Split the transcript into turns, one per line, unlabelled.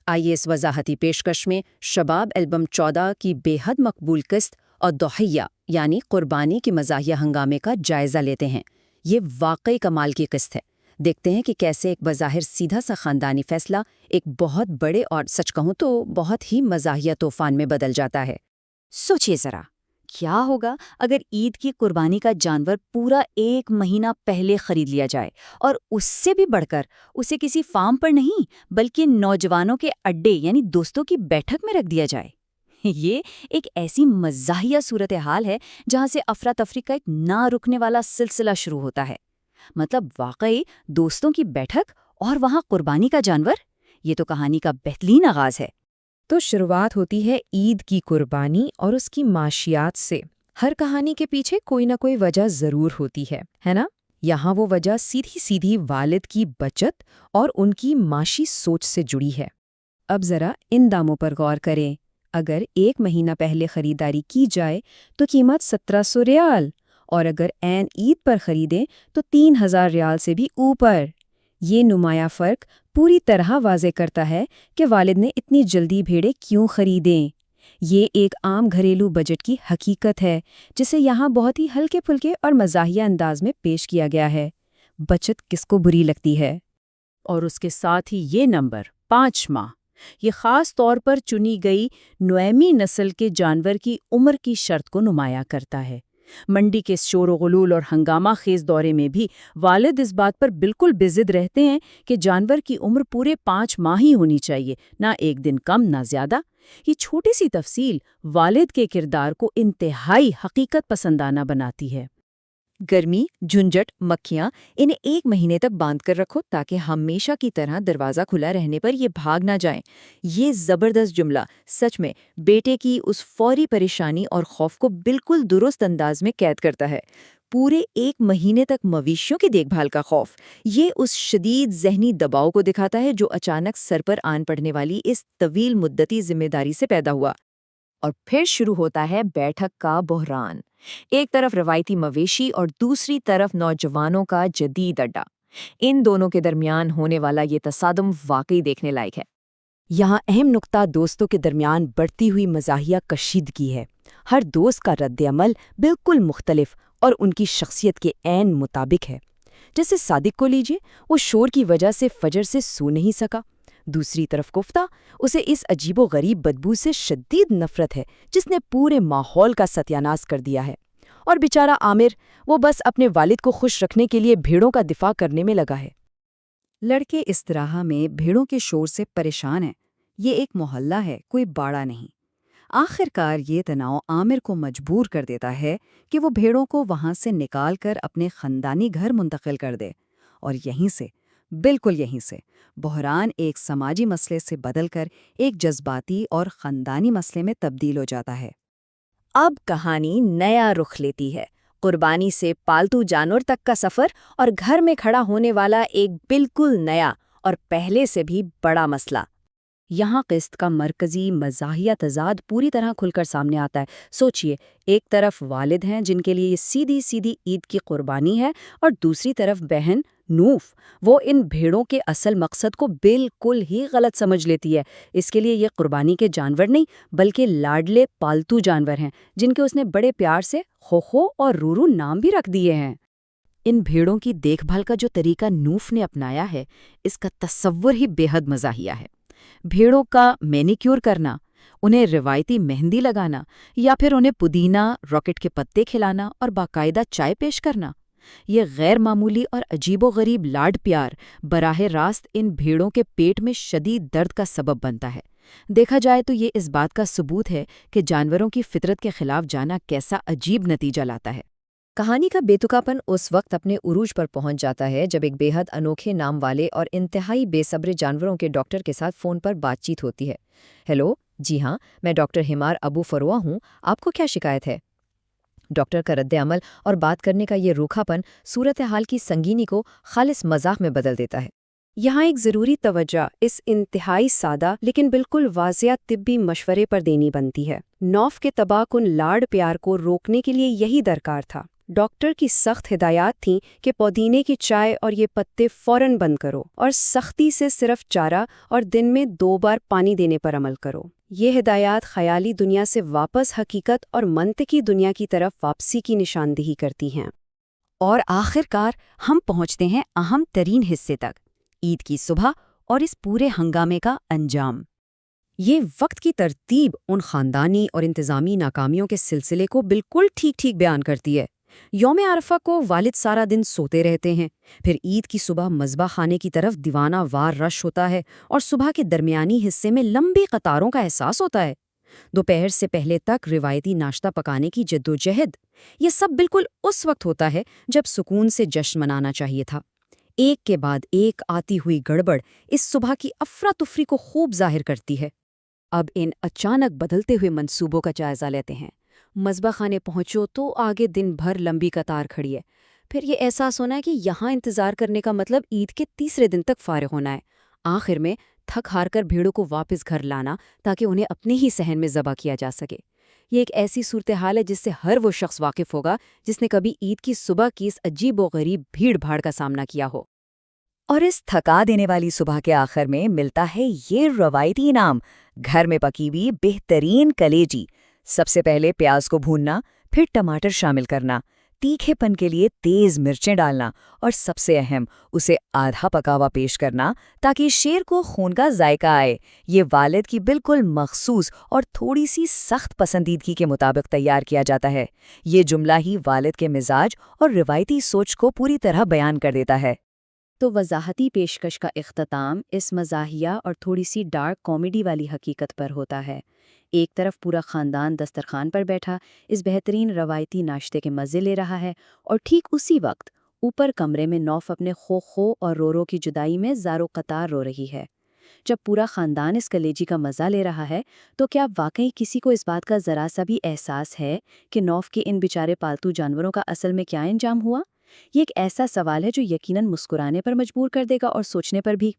آئیے اس وضاحتی پیشکش میں شباب البم 14 کی بے حد مقبول قسط اور ضحیہ یعنی قربانی کے مزاحیہ ہنگامے کا جائزہ لیتے ہیں۔ یہ واقعی کمال کی قسط ہے۔ دیکھتے ہیں کہ کیسے ایک بظاہر سیدھا سا خاندانی فیصلہ ایک بہت بڑے اور سچ کہوں تو بہت ہی مزاحیہ طوفان میں بدل جاتا ہے۔
سوچئے ذرا، کیا ہوگا اگر عید کی قربانی کا جانور پورا 1 مہینہ پہلے خرید لیا جائے اور اس سے بھی بڑھ کر اسے کسی فارم پر نہیں بلکہ نوجوانوں کے اڈے یعنی دوستوں کی بیٹھک میں رکھ دیا جائے؟ یہ ایک ایسی مزاحیہ صورتحال ہے جہاں سے افراتفری کا ایک نہ رکنے والا سلسلہ شروع ہوتا ہے۔ مطلب واقعی دوستوں کی بیٹھک اور وہاں قربانی کا جانور، یہ تو کہانی کا بہترین آغاز ہے۔
تو شروعات ہوتی ہے عید کی قربانی اور اس کی معاشیات سے۔ ہر کہانی کے پیچھے کوئی نہ کوئی وجہ ضرور ہوتی ہے نا؟ یہاں وہ وجہ سیدھی سیدھی والد کی بچت اور ان کی معاشی سوچ سے جڑی ہے۔ اب ذرا ان داموں پر غور کریں۔ اگر 1 مہینہ پہلے خریداری کی جائے تو قیمت 1700 ریال، اور اگر عین عید پر خریدیں تو 3000 ریال سے بھی اوپر۔ یہ نمایاں فرق پوری طرح واضح کرتا ہے کہ والد نے اتنی جلدی بھیڑیں کیوں خریدیں۔ یہ ایک عام گھریلو بجٹ کی حقیقت ہے جسے یہاں بہت ہی ہلکے پھلکے اور مزاحیہ انداز میں پیش کیا گیا ہے۔ بچت کس کو بری لگتی ہے؟
اور اس کے ساتھ ہی یہ نمبر 5 ماہ، یہ خاص طور پر چنی گئی نوعیمی نسل کے جانور کی عمر کی شرط کو نمایاں کرتا ہے۔ منڈی کے اس شور و غلول اور ہنگامہ خیز دورے میں بھی والد اس بات پر بالکل بے ضد رہتے ہیں کہ جانور کی عمر پورے 5 ماہ ہی ہونی چاہیے، نہ 1 دن کم نہ زیادہ۔ یہ چھوٹی سی تفصیل والد کے کردار کو انتہائی حقیقت پسندانہ بناتی ہے۔
گرمی، جھنجھٹ، مکھیاں، انہیں 1 مہینے تک باندھ کر رکھو تاکہ ہمیشہ کی طرح دروازہ کھلا رہنے پر یہ بھاگ نہ جائیں۔ یہ زبردست جملہ سچ میں بیٹے کی اس فوری پریشانی اور خوف کو بالکل درست انداز میں قید کرتا ہے۔ پورے 1 مہینے تک مویشیوں کی دیکھ بھال کا خوف، یہ اس شدید ذہنی دباؤ کو دکھاتا ہے جو اچانک سر پر آن پڑنے والی اس طویل مدتی ذمہ داری سے پیدا ہوا۔ اور پھر شروع ہوتا ہے بیٹھک کا بحران۔ ایک طرف روایتی مویشی اور دوسری طرف نوجوانوں کا جدید اڈا۔ ان دونوں کے درمیان ہونے والا یہ تصادم واقعی دیکھنے لائق ہے۔ یہاں اہم نقطہ دوستوں کے درمیان بڑھتی ہوئی مزاحیہ کشیدگی ہے۔ ہر دوست کا رد عمل بالکل مختلف اور ان کی شخصیت کے عین مطابق ہے۔ جیسے صادق کو لیجئے، وہ شور کی وجہ سے فجر سے سو نہیں سکا۔ دوسری طرف کفتہ، اسے اس عجیب و غریب بدبو سے شدید نفرت ہے جس نے پورے ماحول کا ستیاناش کر دیا ہے۔ اور بیچارہ عامر، وہ بس اپنے والد کو خوش رکھنے کے لیے بھیڑوں کا دفاع کرنے میں لگا ہے۔
لڑکے اس طرح میں بھیڑوں کے شور سے پریشان ہیں۔ یہ ایک محلہ ہے، کوئی باڑہ نہیں۔ آخر کار یہ تناؤ عامر کو مجبور کر دیتا ہے کہ وہ بھیڑوں کو وہاں سے نکال کر اپنے خاندانی گھر منتقل کر دے، اور یہیں سے، بالکل یہیں سے، بحران ایک سماجی مسئلے سے بدل کر ایک جذباتی اور خاندانی مسئلے میں تبدیل ہو جاتا ہے۔
اب کہانی نیا رخ لیتی ہے۔ قربانی سے پالتو جانور تک کا سفر اور گھر میں کھڑا ہونے والا ایک بالکل نیا اور پہلے سے بھی بڑا مسئلہ۔
یہاں قسط کا مرکزی مزاحیہ تضاد پوری طرح کھل کر سامنے آتا ہے۔ سوچئے، ایک طرف والد ہیں جن کے لیے یہ سیدھی سیدھی عید کی قربانی ہے، اور دوسری طرف بہن نوف، وہ ان بھیڑوں کے اصل مقصد کو بالکل ہی غلط سمجھ لیتی ہے۔ اس کے لیے یہ قربانی کے جانور نہیں بلکہ لاڈلے پالتو جانور ہیں جن کے اس نے بڑے پیار سے خوخو اور رورو نام بھی رکھ دیے ہیں۔ ان بھیڑوں کی دیکھ بھال کا جو طریقہ نوف نے اپنایا ہے، اس کا تصور ہی بے حد مزاحیہ ہے۔ بھیڑوں کا مینیکیور کرنا، انہیں روایتی مہندی لگانا، یا پھر انہیں پودینہ، راکٹ کے پتے کھلانا اور باقاعدہ چائے پیش کرنا، یہ غیر معمولی اور عجیب و غریب لاڈ پیار براہ راست ان بھیڑوں کے پیٹ میں شدید درد کا سبب بنتا ہے۔ دیکھا جائے تو یہ اس بات کا ثبوت ہے کہ جانوروں کی فطرت کے خلاف جانا کیسا عجیب نتیجہ لاتا ہے۔
کہانی کا بےتکاپن اس وقت اپنے عروج پر پہنچ جاتا ہے جب ایک بے حد انوکھے نام والے اور انتہائی بے صبر جانوروں کے ڈاکٹر کے ساتھ فون پر بات چیت ہوتی ہے۔ ہیلو، جی ہاں، میں ڈاکٹر ہمار ابو فروہ ہوں، آپ کو کیا شکایت ہے؟ ڈاکٹر کا رد عمل اور بات کرنے کا یہ روکھاپن صورتحال کی سنگینی کو خالص مزاح میں بدل دیتا ہے۔
یہاں ایک ضروری توجہ اس انتہائی سادہ لیکن بالکل واضح طبی مشورے پر دینی بنتی ہے۔ نوف کے تباہ کن لاڈ پیار کو روکنے کے لیے یہی درکار تھا۔ ڈاکٹر کی سخت ہدایات تھیں کہ پودینے کی چائے اور یہ پتے فوراً بند کرو اور سختی سے صرف چارہ اور دن میں 2 بار پانی دینے پر عمل کرو۔ یہ ہدایات خیالی دنیا سے واپس حقیقت اور منطقی دنیا کی طرف واپسی کی نشاندہی کرتی ہیں۔
اور آخر کار ہم پہنچتے ہیں اہم ترین حصے تک، عید کی صبح اور اس پورے ہنگامے کا انجام۔
یہ وقت کی ترتیب ان خاندانی اور انتظامی ناکامیوں کے سلسلے کو بالکل ٹھیک ٹھیک بیان کرتی ہے۔ یوم عرفہ کو والد سارا دن سوتے رہتے ہیں، پھر عید کی صبح مذبح خانے کی طرف دیوانہ وار رش ہوتا ہے اور صبح کے درمیانی حصے میں لمبی قطاروں کا احساس ہوتا ہے۔ دوپہر سے پہلے تک روایتی ناشتہ پکانے کی جدوجہد، یہ سب بالکل اس وقت ہوتا ہے جب سکون سے جشن منانا چاہیے تھا۔ ایک کے بعد ایک آتی ہوئی گڑبڑ اس صبح کی افراتفری کو خوب ظاہر کرتی ہے۔
اب ان اچانک بدلتے ہوئے منصوبوں کا جائزہ لیتے ہیں۔ مذبح خانے پہنچو تو آگے دن بھر لمبی قطار کھڑی ہے، پھر یہ احساس ہونا ہے کہ یہاں انتظار کرنے کا مطلب عید کے تیسرے دن تک فارغ ہونا ہے۔ آخر میں تھک ہار کر بھیڑوں کو واپس گھر لانا تاکہ انہیں اپنے ہی صحن میں ذبح کیا جا سکے۔ یہ ایک ایسی صورتحال ہے جس سے ہر وہ شخص واقف ہوگا جس نے کبھی عید کی صبح کی اس عجیب و غریب بھیڑ بھاڑ کا سامنا کیا ہو۔
اور اس تھکا دینے والی صبح کے آخر میں ملتا ہے یہ روایتی انعام، گھر میں پکی ہوئی بہترین کلیجی۔ سب سے پہلے پیاز کو بھوننا، پھر ٹماٹر شامل کرنا، تیکھے پن کے لیے تیز مرچیں ڈالنا اور سب سے اہم اسے آدھا پکا ہوا پیش کرنا تاکہ شیر کو خون کا ذائقہ آئے۔ یہ والد کی بالکل مخصوص اور تھوڑی سی سخت پسندیدگی کے مطابق تیار کیا جاتا ہے۔ یہ جملہ ہی والد کے مزاج اور روایتی سوچ کو پوری طرح بیان کر دیتا ہے۔
تو وضاحتی پیشکش کا اختتام اس مزاحیہ اور تھوڑی سی ڈارک کامیڈی والی حقیقت پر ہوتا ہے۔ ایک طرف پورا خاندان دسترخوان پر بیٹھا اس بہترین روایتی ناشتے کے مزے لے رہا ہے، اور ٹھیک اسی وقت اوپر کمرے میں نوف اپنے خو اور رو کی جدائی میں زارو قطار رو رہی ہے۔ جب پورا خاندان اس کلیجی کا مزہ لے رہا ہے تو کیا واقعی کسی کو اس بات کا ذرا سا بھی احساس ہے کہ نوف کے ان بیچارے پالتو جانوروں کا اصل میں کیا انجام ہوا؟ یہ ایک ایسا سوال ہے جو یقیناً مسکرانے پر مجبور کر دے گا اور سوچنے پر بھی۔